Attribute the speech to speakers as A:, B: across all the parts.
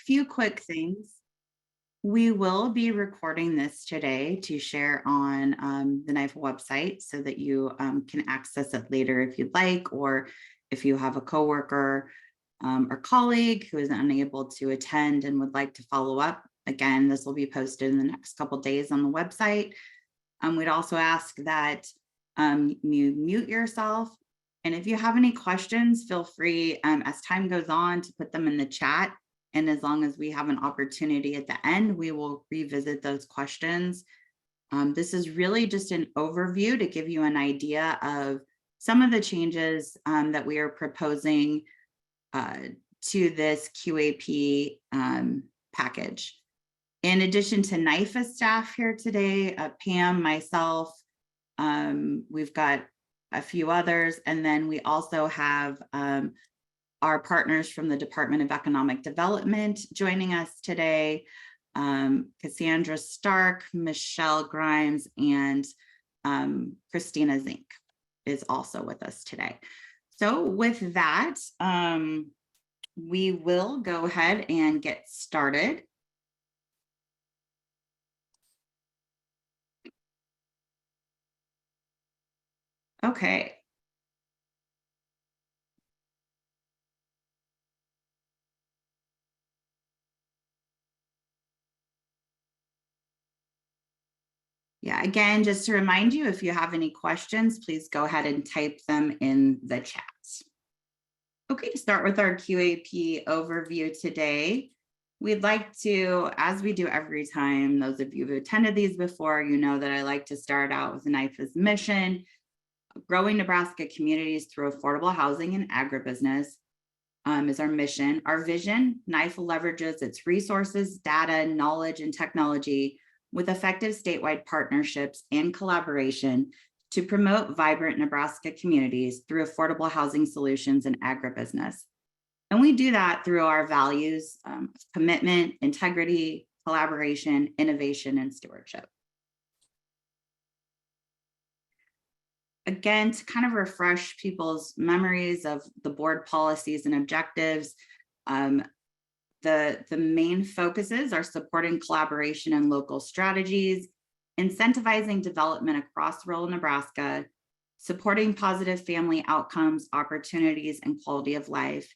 A: few quick things. We will be recording this today to share on the NIFA website so that you can access it later if you'd like, or if you have a coworker or colleague who is unable to attend and would like to follow up. Again, this will be posted in the next couple of days on the website. We'd also ask that you mute yourself. And if you have any questions, feel free as time goes on to put them in the chat. And as long as we have an opportunity at the end, we will revisit those questions. This is really just an overview to give you an idea of some of the changes that we are proposing to this QAP package. In addition to NIFA staff here today, Pam, myself, we've got a few others, and then we also have our partners from the Department of Economic Development joining us today. Cassandra Stark, Michelle Grimes, and Christina Zink is also with us today. So with that, we will go ahead and get started. Okay. Yeah, again, just to remind you, if you have any questions, please go ahead and type them in the chat. Okay, to start with our QAP overview today, we'd like to, as we do every time, those of you who attended these before, you know that I like to start out with NIFA's mission, growing Nebraska communities through affordable housing and agribusiness is our mission. Our vision, NIFA leverages its resources, data, knowledge, and technology with effective statewide partnerships and collaboration to promote vibrant Nebraska communities through affordable housing solutions and agribusiness. And we do that through our values, commitment, integrity, collaboration, innovation, and stewardship. Again, to kind of refresh people's memories of the board policies and objectives, the main focuses are supporting collaboration and local strategies, incentivizing development across rural Nebraska, supporting positive family outcomes, opportunities, and quality of life.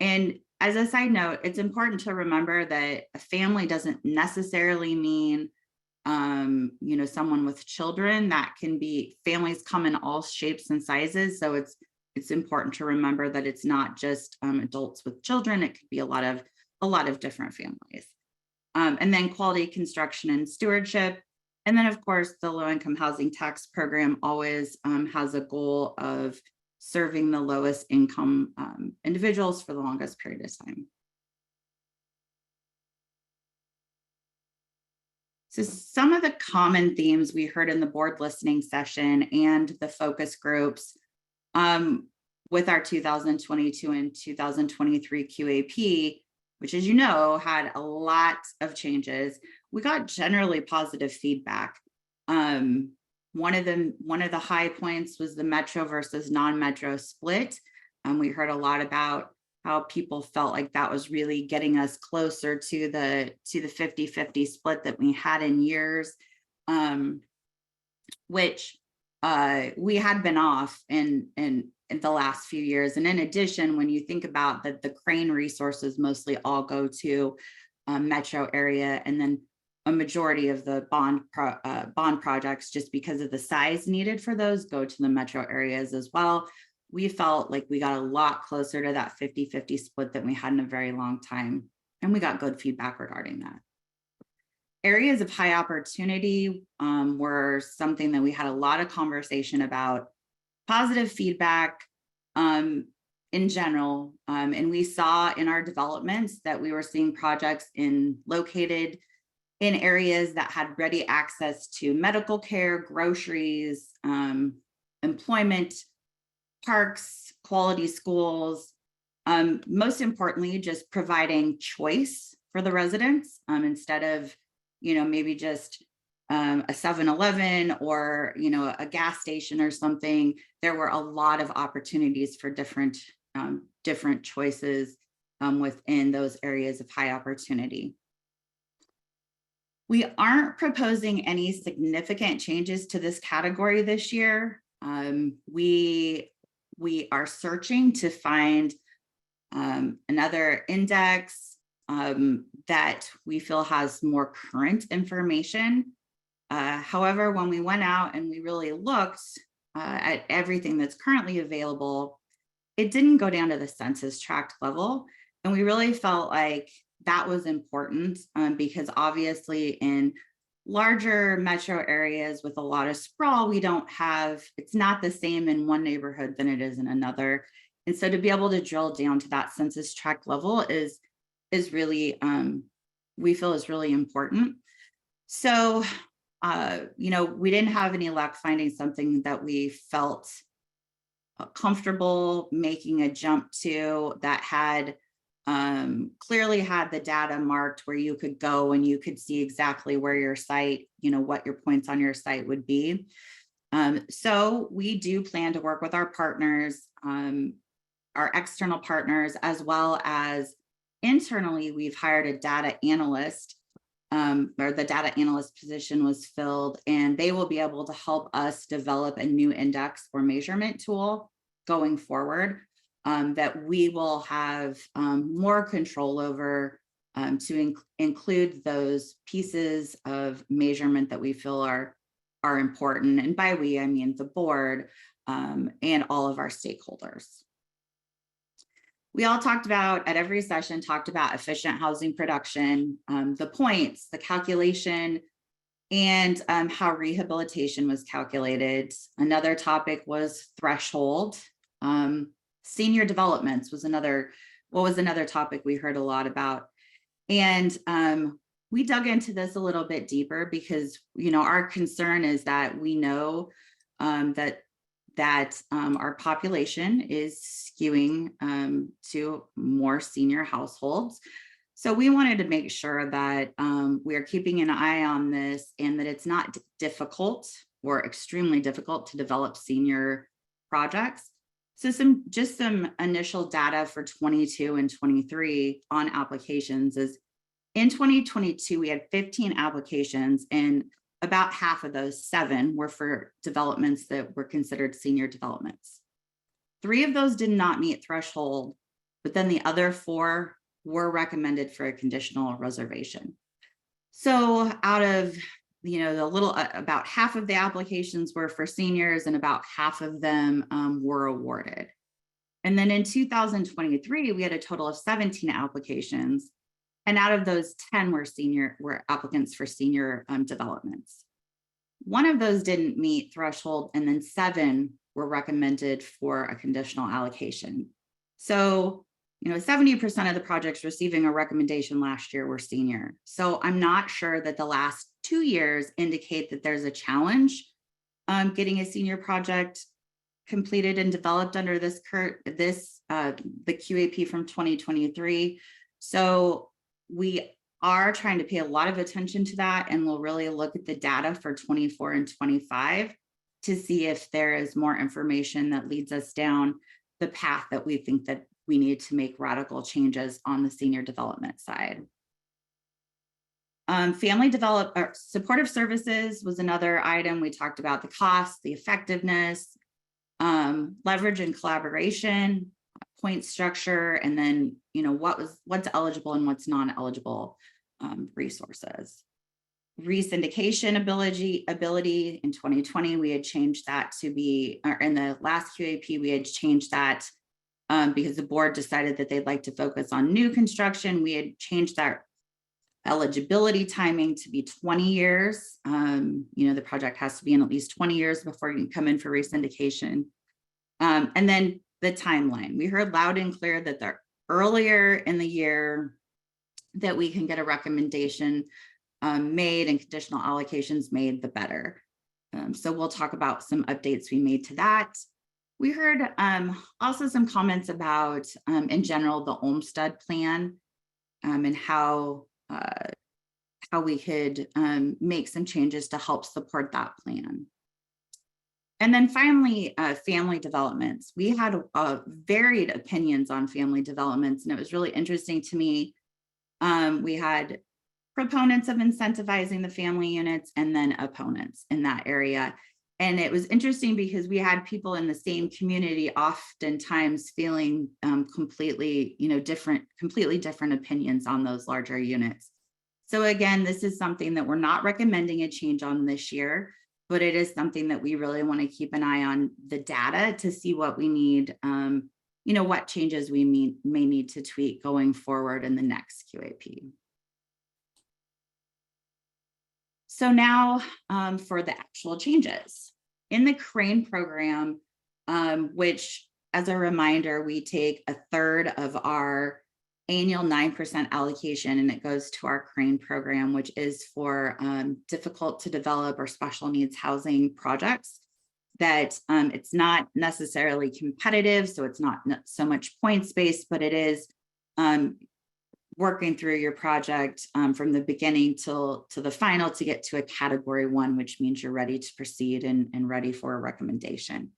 A: And as a side note, it's important to remember that a family doesn't necessarily mean someone with children. That can be, families come in all shapes and sizes. So it's important to remember that it's not just adults with children. It could be a lot of different families. And then quality construction and stewardship. And then of course, the low-income housing tax program always has a goal of serving the lowest income individuals for the longest period of time. So some of the common themes we heard in the board listening session and the focus groups with our 2022 and 2023 QAP, which, as you know, had a lot of changes. We got generally positive feedback. One of the high points was the metro versus non-metro split. We heard a lot about how people felt like that was really getting us closer to the 50-50 split that we had in years, which we had been off in the last few years. And in addition, when you think about that, the Crane resources mostly all go to metro area, and then a majority of the bond projects, just because of the size needed for those, go to the metro areas as well. We felt like we got a lot closer to that 50-50 split than we had in a very long time. And we got good feedback regarding that. Areas of high opportunity were something that we had a lot of conversation about. Positive feedback in general. And we saw in our developments that we were seeing projects located in areas that had ready access to medical care, groceries, employment, parks, quality schools, most importantly, just providing choice for the residents instead of, maybe just a 7-Eleven or, a gas station or something. There were a lot of opportunities for different choices within those areas of high opportunity. We aren't proposing any significant changes to this category this year. We are searching to find another index that we feel has more current information. However, when we went out and we really looked at everything that's currently available, it didn't go down to the census tract level. And we really felt like that was important because obviously in larger metro areas with a lot of sprawl, we don't have, it's not the same in one neighborhood than it is in another. And so to be able to drill down to that census tract level is really, we feel is really important. So, we didn't have any luck finding something that we felt comfortable making a jump to that had clearly had the data marked where you could go and you could see exactly where your site, what your points on your site would be. So we do plan to work with our partners, our external partners, as well as internally, we've hired a data analyst, or the data analyst position was filled, and they will be able to help us develop a new index or measurement tool going forward that we will have more control over to include those pieces of measurement that we feel are important. And by we, I mean the board and all of our stakeholders. We all talked about, at every session, talked about efficient housing production, the points, the calculation, and how rehabilitation was calculated. Another topic was threshold. Senior developments was another topic we heard a lot about. And we dug into this a little bit deeper because, our concern is that we know that our population is skewing to more senior households. So we wanted to make sure that we are keeping an eye on this and that it's not difficult or extremely difficult to develop senior projects. So some initial data for 22 and 23 on applications is in 2022, we had 15 applications and about half of those, 7, were for developments that were considered senior developments. 3 of those did not meet threshold, but then the other 4 were recommended for a conditional reservation. So out of, about half of the applications were for seniors and about half of them were awarded. And then in 2023, we had a total of 17 applications. And out of those, 10 were applicants for senior developments. 1 of those didn't meet threshold, and then 7 were recommended for a conditional allocation. So, 70% of the projects receiving a recommendation last year were senior. So I'm not sure that the last 2 years indicate that there's a challenge getting a senior project completed and developed under the QAP from 2023. So we are trying to pay a lot of attention to that, and we'll really look at the data for 24 and 25 to see if there is more information that leads us down the path that we think that we need to make radical changes on the senior development side. Supportive services was another item. We talked about the cost, the effectiveness, leverage and collaboration, point structure, and then what's eligible and what's non-eligible resources. Resyndication ability in 2020, we had changed that to be, or in the last QAP, we had changed that because the board decided that they'd like to focus on new construction. We had changed that eligibility timing to be 20 years. The project has to be in at least 20 years before you can come in for resyndication. And then the timeline. We heard loud and clear that the earlier in the year that we can get a recommendation made and conditional allocations made, the better. So we'll talk about some updates we made to that. We heard also some comments about, in general, the Olmsted plan and how we could make some changes to help support that plan. And then finally, family developments. We had varied opinions on family developments, and it was really interesting to me. We had proponents of incentivizing the family units and then opponents in that area. And it was interesting because we had people in the same community oftentimes feeling completely different opinions on those larger units. So again, this is something that we're not recommending a change on this year, but it is something that we really want to keep an eye on the data to see what we need, what changes we may need to tweak going forward in the next QAP. So now for the actual changes. In the CRANE program, which as a reminder, we take a third of our annual 9% allocation and it goes to our CRANE program, which is for difficult to develop or special needs housing projects that it's not necessarily competitive. So it's not so much points based, but it is working through your project from the beginning to the final to get to a category 1, which means you're ready to proceed and ready for a recommendation.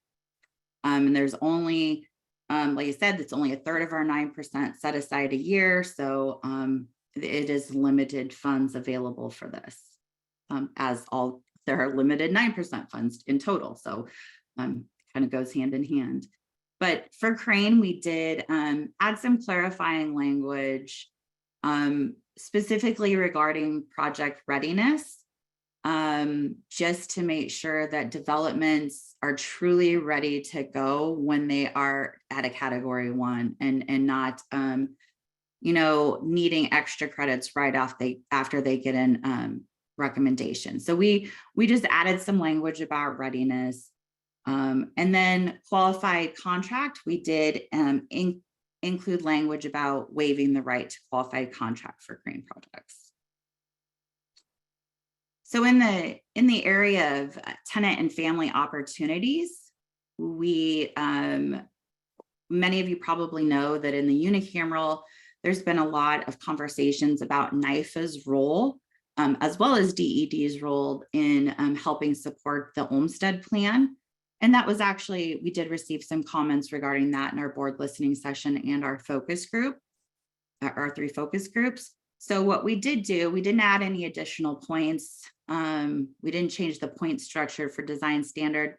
A: And there's only, like I said, it's only a third of our 9% set aside a year. So it is limited funds available for this, there are limited 9% funds in total. So kind of goes hand in hand. But for CRANE, we did add some clarifying language specifically regarding project readiness, just to make sure that developments are truly ready to go when they are at a category 1 and not, needing extra credits right after they get in recommendation. So we just added some language about readiness. And then qualified contract, we did include language about waiving the right to qualified contract for CRANE projects. So in the area of tenant and family opportunities, we many of you probably know that in the unicameral, there's been a lot of conversations about NIFA's role, as well as DED's role in helping support the Olmsted plan. And that was actually, we did receive some comments regarding that in our board listening session and our focus group, our 3 focus groups. So what we did do, we didn't add any additional points. We didn't change the point structure for design standards,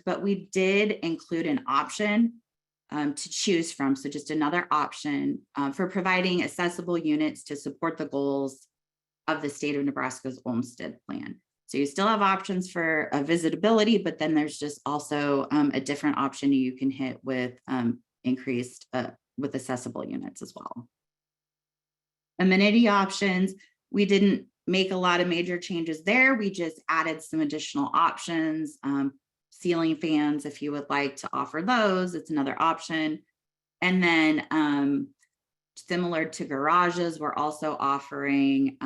A: but we did include an option to choose from. So just another option for providing accessible units to support the goals of the state of Nebraska's Olmsted plan. So you still have options for visitability, but then there's just also a different option you can hit with increased with accessible units as well. Amenity options, we didn't make a lot of major changes there. We just added some additional options. Ceiling fans, if you would like to offer those, it's another option. And then similar to garages, we're also offering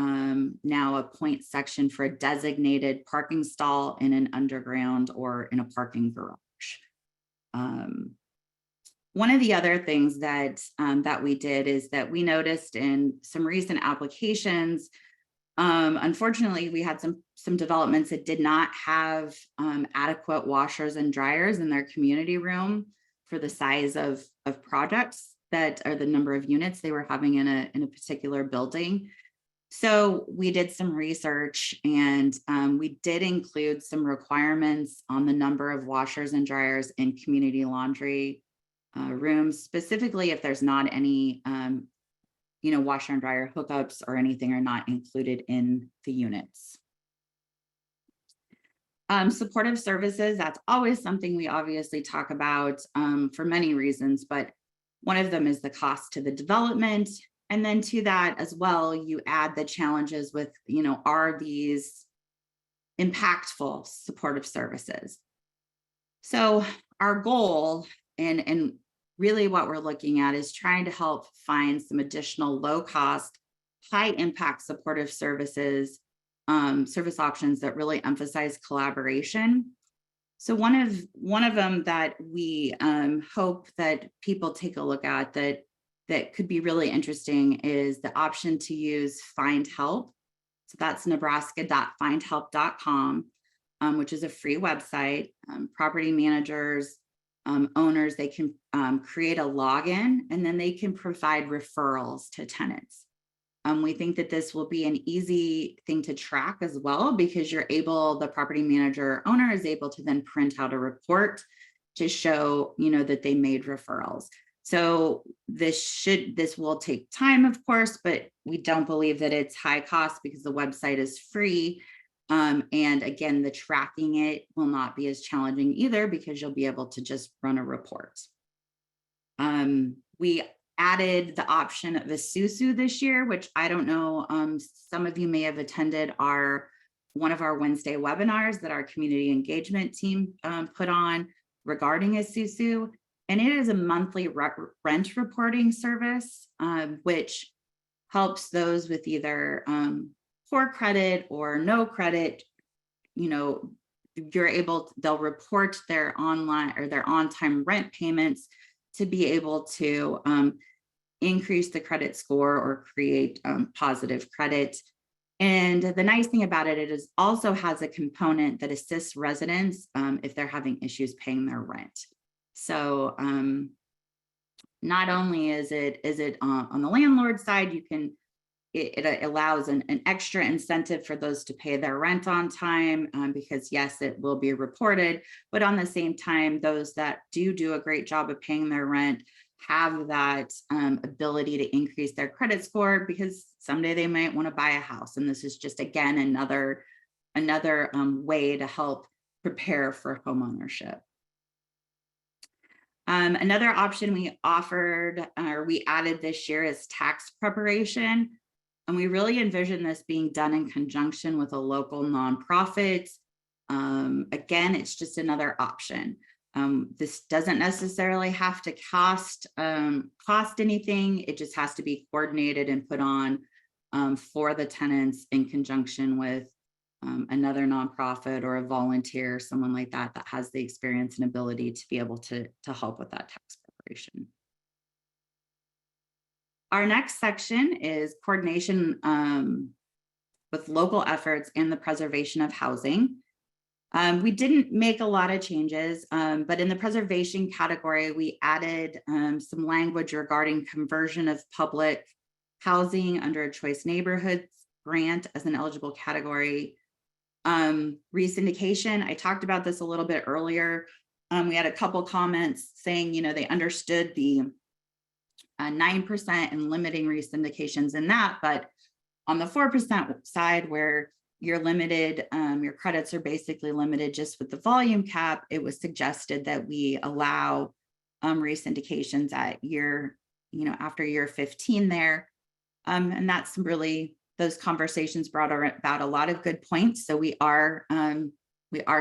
A: now a point section for a designated parking stall in an underground or in a parking garage. One of the other things that we did is that we noticed in some recent applications, unfortunately, we had some developments that did not have adequate washers and dryers in their community room for the size of projects that are the number of units they were having in a particular building. So we did some research and we did include some requirements on the number of washers and dryers in community laundry rooms, specifically if there's not any washer and dryer hookups or anything are not included in the units. Supportive services, that's always something we obviously talk about for many reasons, but one of them is the cost to the development. And then to that as well, you add the challenges with, are these impactful supportive services? So our goal and really what we're looking at is trying to help find some additional low cost, high impact supportive services, service options that really emphasize collaboration. So one of them that we hope that people take a look at that could be really interesting is the option to use Find Help. So that's nebraska.findhelp.com. which is a free website. Property managers, owners, they can create a login, and then they can provide referrals to tenants. We think that this will be an easy thing to track as well, because the property manager owner is able to then print out a report to show, that they made referrals. So this will take time, of course, but we don't believe that it's high cost because the website is free. And again, the tracking it will not be as challenging either, because you'll be able to just run a report. We added the option of a SUSU this year, which I don't know, some of you may have attended one of our Wednesday webinars that our community engagement team put on regarding a SUSU. And it is a monthly rent reporting service, which helps those with either poor credit or no credit. They'll report their online or their on-time rent payments to be able to increase the credit score or create positive credit. And the nice thing about it, also has a component that assists residents if they're having issues paying their rent. So not only is it on the landlord side, it allows an extra incentive for those to pay their rent on time, because yes, it will be reported, but on the same time, those that do a great job of paying their rent have that ability to increase their credit score, because someday they might want to buy a house. And this is just, again, another way to help prepare for homeownership. Another option we added this year is tax preparation. And we really envision this being done in conjunction with a local nonprofit. Again, it's just another option. This doesn't necessarily have to cost anything. It just has to be coordinated and put on for the tenants in conjunction with another nonprofit or a volunteer, someone like that has the experience and ability to be able to help with that tax preparation. Our next section is coordination with local efforts and the preservation of housing. We didn't make a lot of changes, but in the preservation category, we added some language regarding conversion of public housing under a choice neighborhoods grant as an eligible category. Re-syndication, I talked about this a little bit earlier. We had a couple comments saying, they understood the 9% and limiting re-syndications in that, but on the 4% side, where you're limited, your credits are basically limited just with the volume cap, it was suggested that we allow re-syndications at after year 15 there. And that's really, those conversations brought about a lot of good points. So we are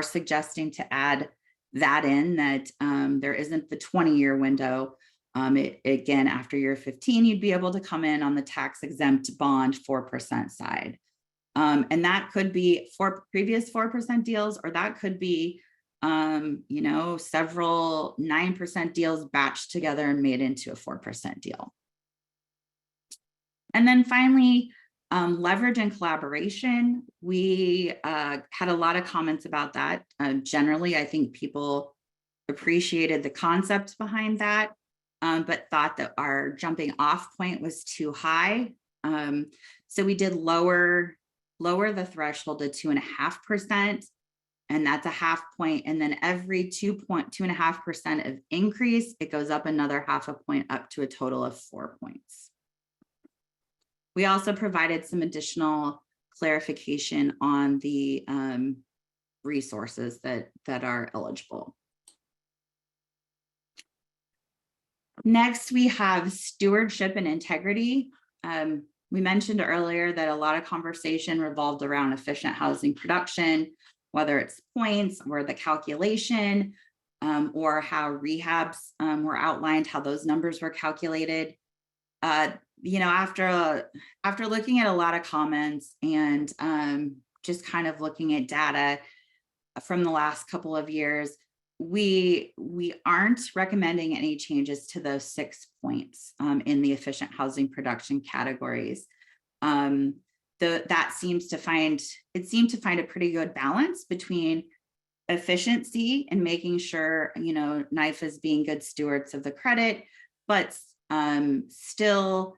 A: suggesting to add that in, that there isn't the 20-year window. Again, after year 15, you'd be able to come in on the tax exempt bond 4% side. And that could be for previous 4% deals, or that could be, several 9% deals batched together and made into a 4% deal. And then finally, leverage and collaboration. We had a lot of comments about that. Generally, I think people appreciated the concepts behind that, but thought that our jumping off point was too high. So we did lower the threshold to 2.5%, and that's a half point. And then every 2.5% of increase, it goes up another half a point, up to a total of 4 points. We also provided some additional clarification on the resources that are eligible. Next, we have stewardship and integrity. We mentioned earlier that a lot of conversation revolved around efficient housing production, whether it's points or the calculation, or how rehabs were outlined, how those numbers were calculated. After looking at a lot of comments and just kind of looking at data from the last couple of years, we aren't recommending any changes to those 6 points in the efficient housing production categories. It seemed to find a pretty good balance between efficiency and making sure, NIFA is being good stewards of the credit, but still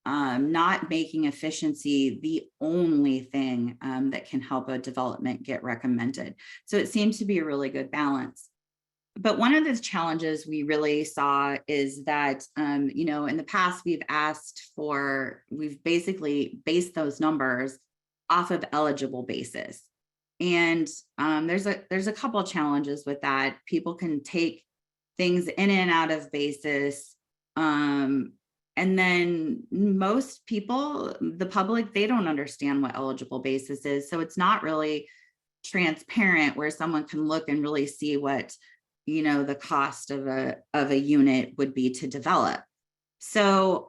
A: not making efficiency the only thing that can help a development get recommended. So it seems to be a really good balance. But one of the challenges we really saw is that, in the past, we've basically based those numbers off of eligible basis. And there's a couple of challenges with that. People can take things in and out of basis. And then most people, the public, they don't understand what eligible basis is. So it's not really transparent where someone can look and really see what, the cost of a unit would be to develop. So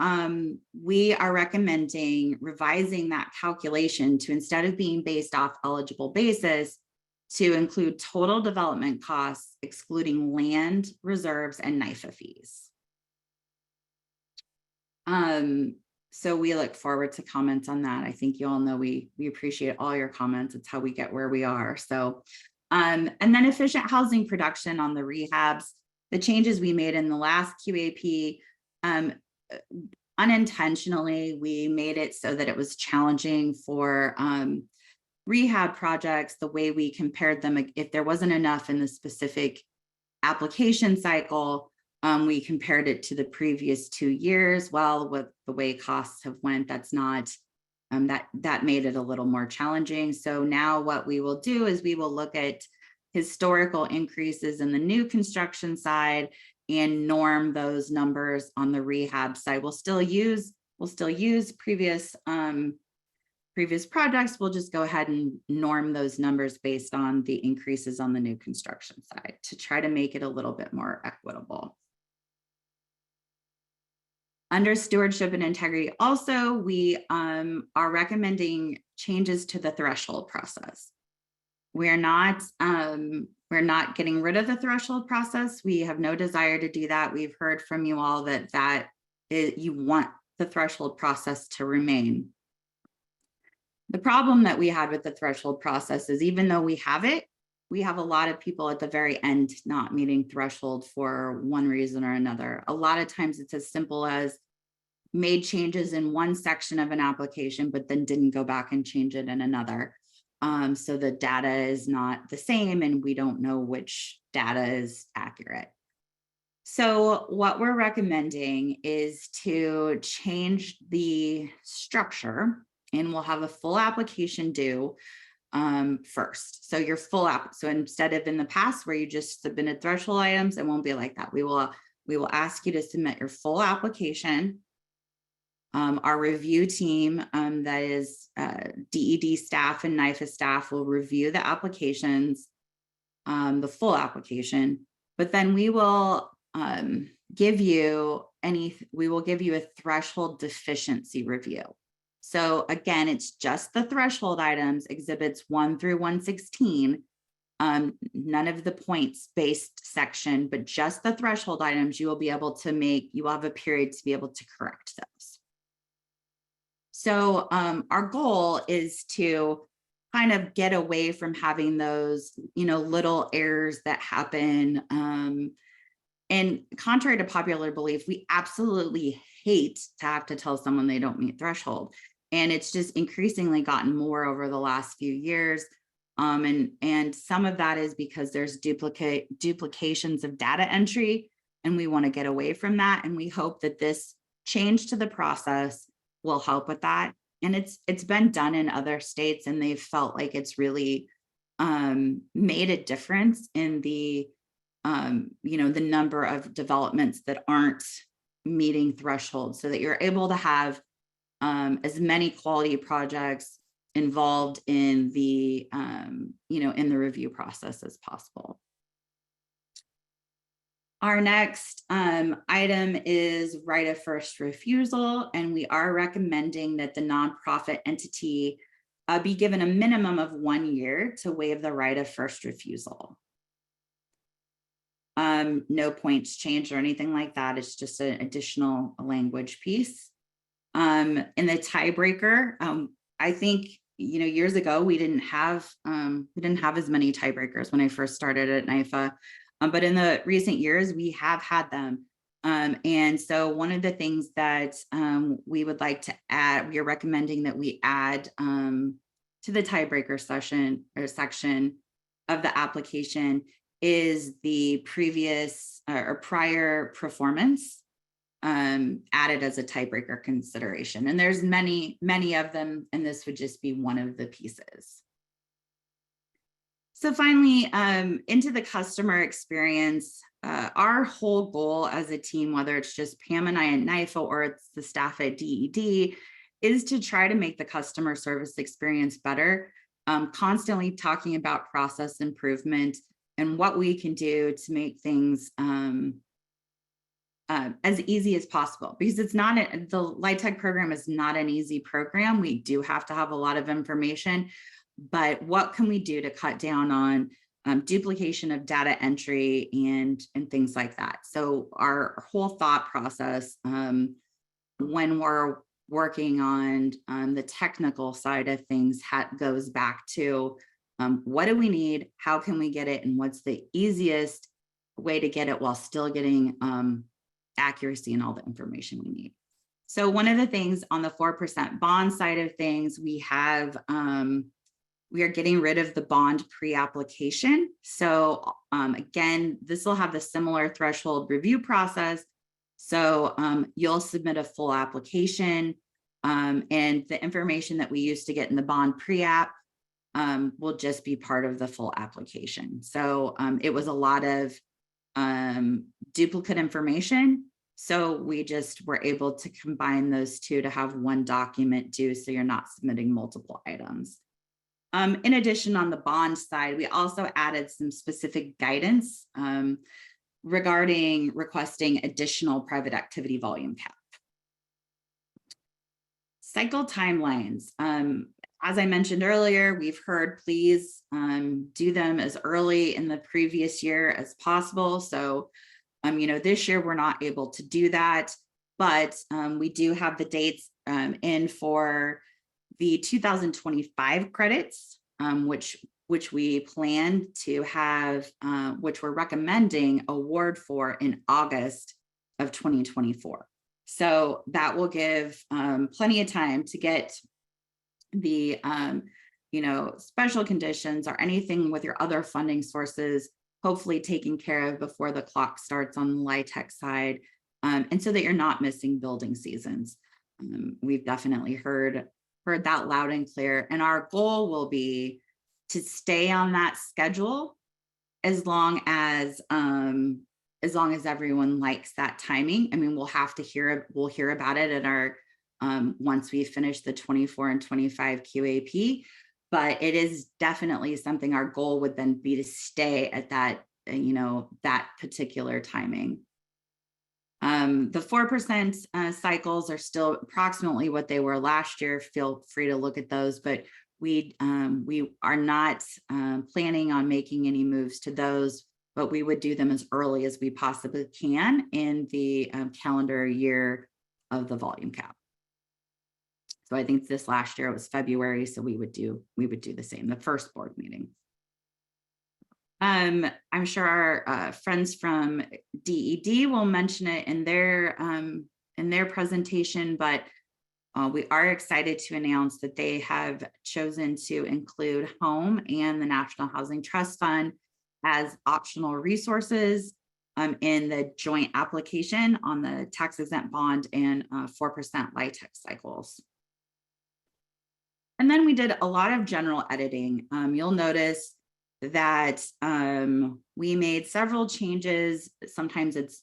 A: we are recommending revising that calculation to, instead of being based off eligible basis, to include total development costs, excluding land reserves and NIFA fees. So we look forward to comments on that. I think you all know we appreciate all your comments. It's how we get where we are. So, and then efficient housing production on the rehabs. The changes we made in the last QAP, unintentionally, we made it so that it was challenging for rehab projects, the way we compared them. If there wasn't enough in the specific application cycle, we compared it to the previous 2 years. Well, with the way costs have went, that's not, that made it a little more challenging. So now what we will do is we will look at historical increases in the new construction side and norm those numbers on the rehab side. We'll still use previous projects. We'll just go ahead and norm those numbers based on the increases on the new construction side to try to make it a little bit more equitable. Under stewardship and integrity, also, we are recommending changes to the threshold process. We're not getting rid of the threshold process. We have no desire to do that. We've heard from you all that you want the threshold process to remain. The problem that we had with the threshold process is, even though we have it, we have a lot of people at the very end not meeting threshold for one reason or another. A lot of times it's as simple as made changes in one section of an application, but then didn't go back and change it in another. So the data is not the same and we don't know which data is accurate. So what we're recommending is to change the structure, and we'll have a full application due first. So your full app. So instead of in the past where you just submitted threshold items, it won't be like that. We will ask you to submit your full application. Our review team, that is DED staff and NIFA staff, will review the applications, the full application, but then we will give you a threshold deficiency review. So again, it's just the threshold items, exhibits 1 through 116, none of the points-based section, but just the threshold items. You will be able to you will have a period to be able to correct those. So our goal is to kind of get away from having those, little errors that happen. And contrary to popular belief, we absolutely hate to have to tell someone they don't meet threshold. And it's just increasingly gotten more over the last few years. And some of that is because there's duplications of data entry, and we want to get away from that. And we hope that this change to the process will help with that. And it's been done in other states, and they've felt like it's really made a difference in the the number of developments that aren't meeting thresholds, so that you're able to have as many quality projects involved in the in the review process as possible. Our next item is right of first refusal, and we are recommending that the nonprofit entity be given a minimum of 1 year to waive the right of first refusal. No points changed or anything like that. It's just an additional language piece. In the tiebreaker, I think years ago, we didn't have as many tiebreakers when I first started at NIFA, but in the recent years, we have had them. And so one of the things that we would like to add, we are recommending that we add to the tiebreaker section of the application is the previous or prior performance added as a tiebreaker consideration. And there's many of them, and this would just be one of the pieces. So finally, into the customer experience, our whole goal as a team, whether it's just Pam and I at NIFA or it's the staff at DED, is to try to make the customer service experience better, constantly talking about process improvement and what we can do to make things as easy as possible, because it's not the LIHTC program is not an easy program. We do have to have a lot of information, but what can we do to cut down on duplication of data entry and things like that? So our whole thought process when we're working on the technical side of things goes back to what do we need, how can we get it, and what's the easiest way to get it while still getting accuracy and all the information we need. So one of the things on the 4% bond side of things, we are getting rid of the bond pre-application. So again, this will have the similar threshold review process. So you'll submit a full application and the information that we used to get in the bond pre-app will just be part of the full application. So it was a lot of duplicate information. So we just were able to combine those two to have one document due, so you're not submitting multiple items. In addition, on the bond side, we also added some specific guidance regarding requesting additional private activity volume cap. Cycle timelines. As I mentioned earlier, we've heard please do them as early in the previous year as possible. So, this year we're not able to do that, but we do have the dates in for the 2025 credits, which we plan to have, which we're recommending award for in August of 2024. So that will give plenty of time to get the special conditions or anything with your other funding sources hopefully taken care of before the clock starts on the LIHTC side, and so that you're not missing building seasons. We've definitely heard that loud and clear, and our goal will be to stay on that schedule as long as everyone likes that timing. I mean, we'll hear about it at our once we finish the 24 and 25 QAP, but it is definitely something our goal would then be to stay at that, that particular timing. The 4% cycles are still approximately what they were last year. Feel free to look at those, but we are not planning on making any moves to those, but we would do them as early as we possibly can in the calendar year of the volume cap. So I think this last year it was February, so we would do the same, the first board meeting. I'm sure our friends from DED will mention it in their presentation, but we are excited to announce that they have chosen to include home and the National Housing Trust Fund as optional resources in the joint application on the tax exempt bond and 4% LIHTC cycles. And then we did a lot of general editing. You'll notice that we made several changes. Sometimes it's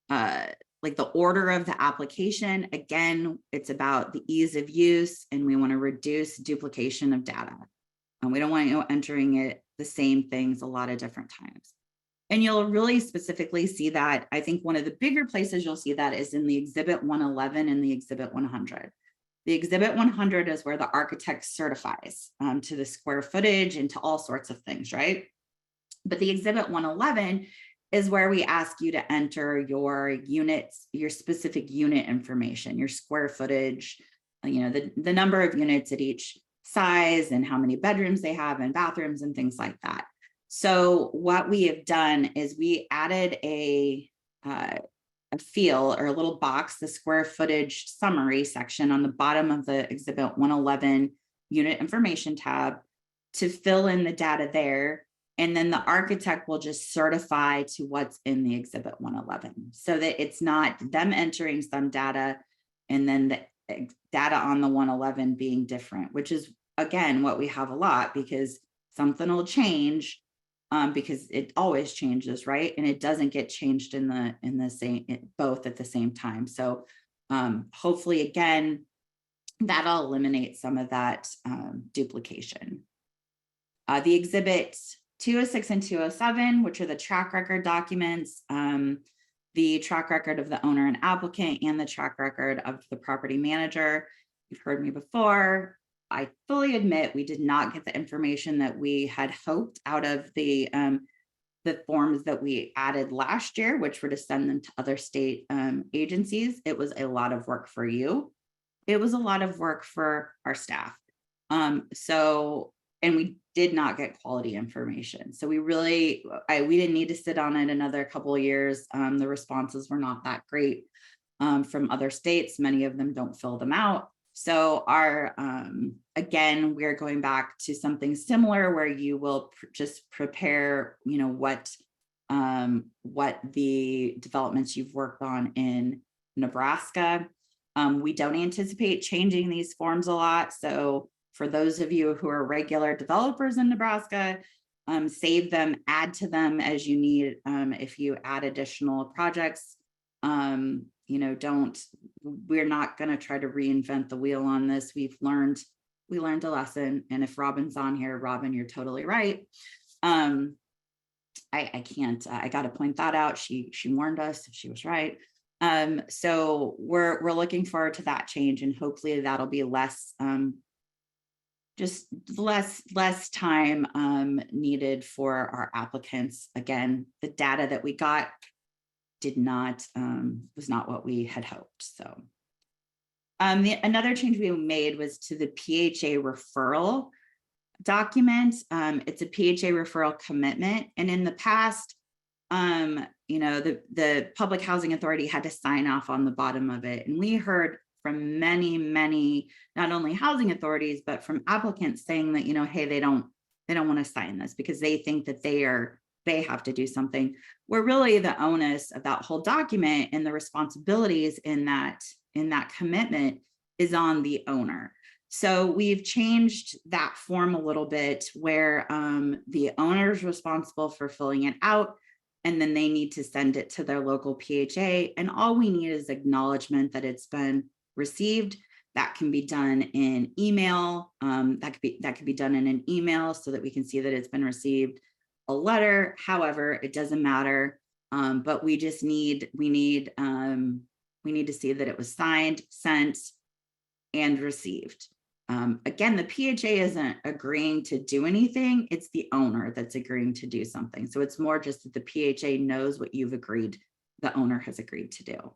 A: like the order of the application. Again, it's about the ease of use, and we want to reduce duplication of data. We don't want you entering it the same things a lot of different times. And you'll really specifically see that. I think one of the bigger places you'll see that is in the Exhibit 111 and the Exhibit 100. The Exhibit 100 is where the architect certifies to the square footage and to all sorts of things, right? But the Exhibit 111 is where we ask you to enter your units, your specific unit information, your square footage, the number of units at each size and how many bedrooms they have and bathrooms and things like that. So what we have done is we added a field or a little box, the square footage summary section on the bottom of the Exhibit 111 unit information tab to fill in the data there. And then the architect will just certify to what's in the Exhibit 111 so that it's not them entering some data and then the data on the 111 being different, which is, again, what we have a lot because something will change. Because it always changes, right? And it doesn't get changed in the same, both at the same time. So hopefully, again, that'll eliminate some of that duplication. The exhibits 206 and 207, which are the track record documents, the track record of the owner and applicant, and the track record of the property manager. You've heard me before. I fully admit we did not get the information that we had hoped out of the forms that we added last year, which were to send them to other state agencies. It was a lot of work for you. It was a lot of work for our staff. And we did not get quality information. So we didn't need to sit on it another couple of years. The responses were not that great from other states. Many of them don't fill them out. So again, we're going back to something similar where you will just prepare, what the developments you've worked on in Nebraska. We don't anticipate changing these forms a lot. So for those of you who are regular developers in Nebraska, save them, add to them as you need. If you add additional projects, we're not going to try to reinvent the wheel on this. We learned a lesson. And if Robin's on here, Robin, you're totally right. I got to point that out. She warned us. She was right. So we're looking forward to that change, and hopefully that'll be less time needed for our applicants. Again, the data that we got was not what we had hoped. So another change we made was to the PHA referral document. It's a PHA referral commitment. And in the past, the Public Housing Authority had to sign off on the bottom of it. And we heard from many, not only housing authorities, but from applicants saying that, hey, they don't want to sign this because they think that they have to do something, where really the onus of that whole document and the responsibilities in that commitment is on the owner. So we've changed that form a little bit where the owner is responsible for filling it out, and then they need to send it to their local PHA. And all we need is acknowledgement that it's been received. That can be done in email. That could be done in an email so that we can see that it's been received. A letter, however, it doesn't matter. But we need to see that it was signed, sent, and received. Again, the PHA isn't agreeing to do anything. It's the owner that's agreeing to do something. So it's more just that the PHA knows what you've agreed, the owner has agreed to do.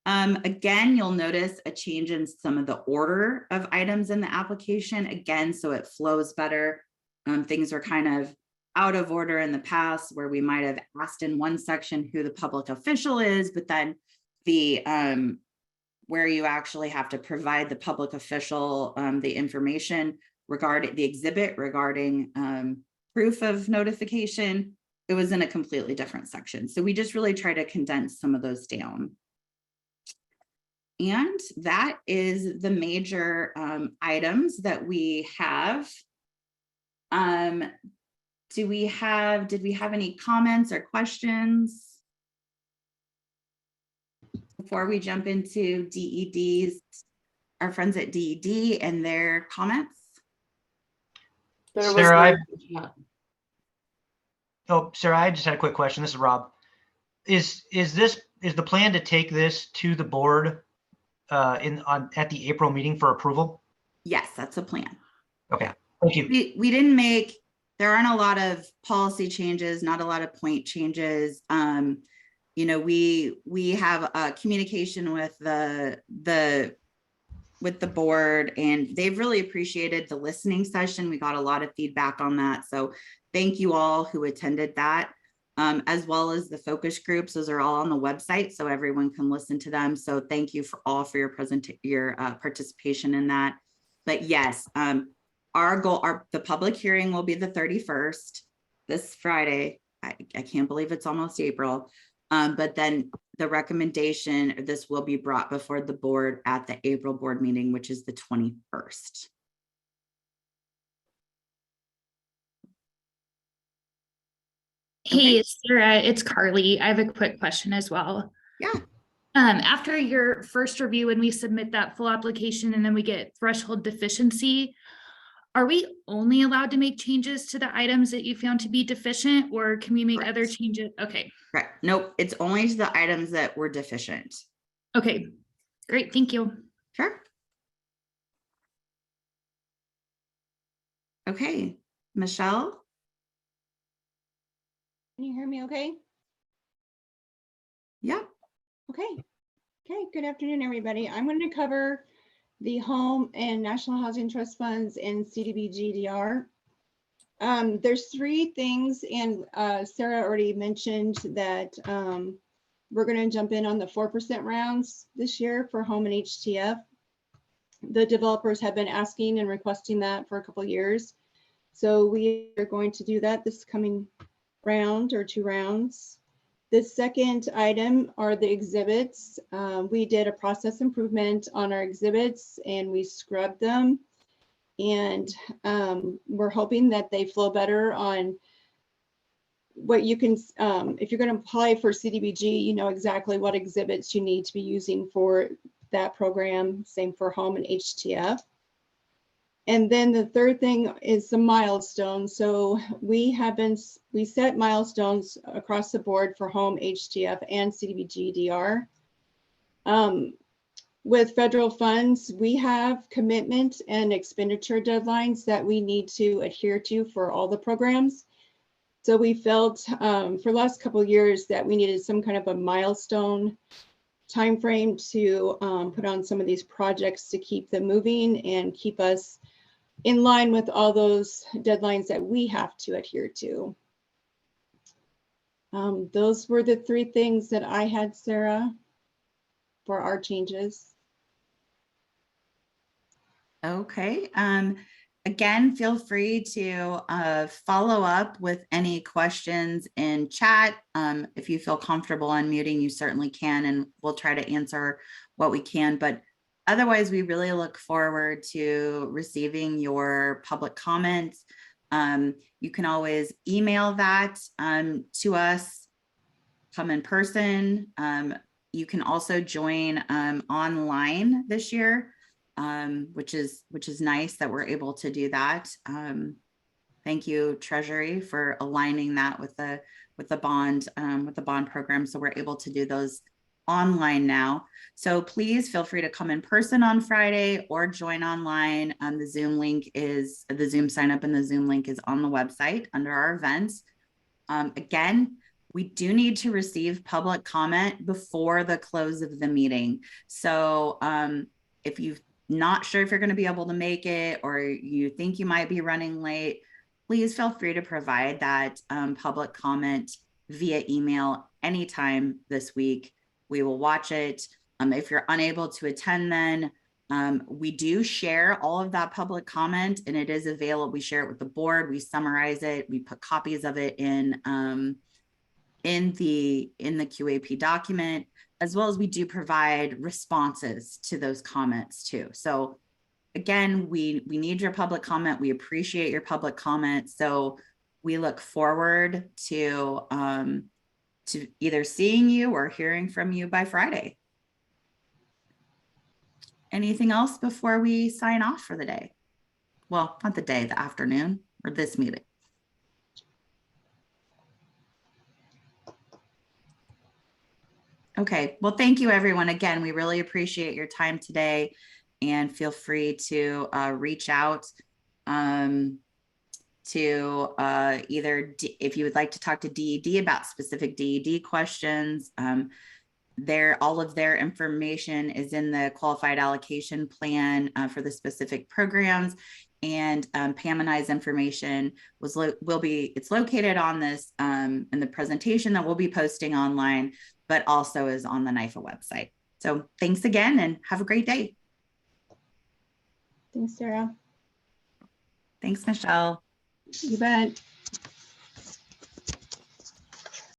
A: Again, you'll notice a change in some of the order of items in the application. Again, so it flows better. Things were kind of out of order in the past where we might have asked in one section who the public official is, but then where you actually have to provide the public official the information regarding the exhibit regarding proof of notification, it was in a completely different section. So we just really try to condense some of those down. And that is the major items that we have. Did we have any comments or questions before we jump into our friends at DED and their comments?
B: Sarah, Sarah, I just had a quick question. This is Rob. Is the plan to take this to the board at the April meeting for approval?
A: Yes, that's a plan.
B: Okay, thank you.
A: There aren't a lot of policy changes, not a lot of point changes. We have communication with the with the board, and they've really appreciated the listening session. We got a lot of feedback on that. So thank you all who attended that, as well as the focus groups. Those are all on the website, so everyone can listen to them. So thank you for your participation in that. But yes, our goal, the public hearing will be the 31st, this Friday. I can't believe it's almost April. But then the recommendation, this will be brought before the board at the April board meeting, which is the 21st.
C: Hey, Sarah, it's Carly. I have a quick question as well.
A: Yeah.
C: After your first review, when we submit that full application and then we get threshold deficiency, are we only allowed to make changes to the items that you found to be deficient, or can we make other changes? Okay.
A: Right. Nope. It's only to the items that were deficient.
C: Okay. Great. Thank you.
A: Sure. Okay. Michelle?
D: Can you hear me okay?
A: Yep.
D: Okay. Okay. Good afternoon, everybody. I'm going to cover the Home and National Housing Trust Funds and CDBG-DR. There's three things, and Sarah already mentioned that we're going to jump in on the 4% rounds this year for Home and HTF. The developers have been asking and requesting that for a couple of years. So we are going to do that this coming round or 2 rounds. The second item are the exhibits. We did a process improvement on our exhibits and we scrubbed them. And we're hoping that they flow better on what you can, if you're going to apply for CDBG, you know exactly what exhibits you need to be using for that program. Same for Home and HTF. And then the third thing is the milestones. So we set milestones across the board for Home, HTF, and CDBG-DR. With federal funds, we have commitment and expenditure deadlines that we need to adhere to for all the programs. So we felt for the last couple of years that we needed some kind of a milestone timeframe to put on some of these projects to keep them moving and keep us in line with all those deadlines that we have to adhere to. Those were the 3 things that I had, Sarah, for our changes.
A: Okay. Again, feel free to follow up with any questions in chat. If you feel comfortable unmuting, you certainly can, and we'll try to answer what we can. But otherwise, we really look forward to receiving your public comments. You can always email that to us, come in person. You can also join online this year. Which is nice that we're able to do that. Thank you, Treasury, for aligning that with the bond program. So we're able to do those online now. So please feel free to come in person on Friday or join online. The Zoom sign up, and the Zoom link is on the website under our events. Again, we do need to receive public comment before the close of the meeting. So if you've not sure if you're going to be able to make it, or you think you might be running late, please feel free to provide that public comment via email anytime this week. We will watch it. If you're unable to attend, then we do share all of that public comment, and it is available. We share it with the board. We summarize it. We put copies of it in the QAP document, as well as we do provide responses to those comments too. So again, we need your public comment. We appreciate your public comment. So we look forward to either seeing you or hearing from you by Friday. Anything else before we sign off for the day? Well, not the day, the afternoon, or this meeting. Okay, well, thank you, everyone. Again, we really appreciate your time today, and feel free to reach out to either if you would like to talk to DED about specific DED questions. all of their information is in the qualified allocation plan for the specific programs. And Pam and I's information it's located on this in the presentation that we'll be posting online, but also is on the NIFA website. So thanks again and have a great day.
D: Thanks, Sarah.
A: Thanks, Michelle.
D: You bet.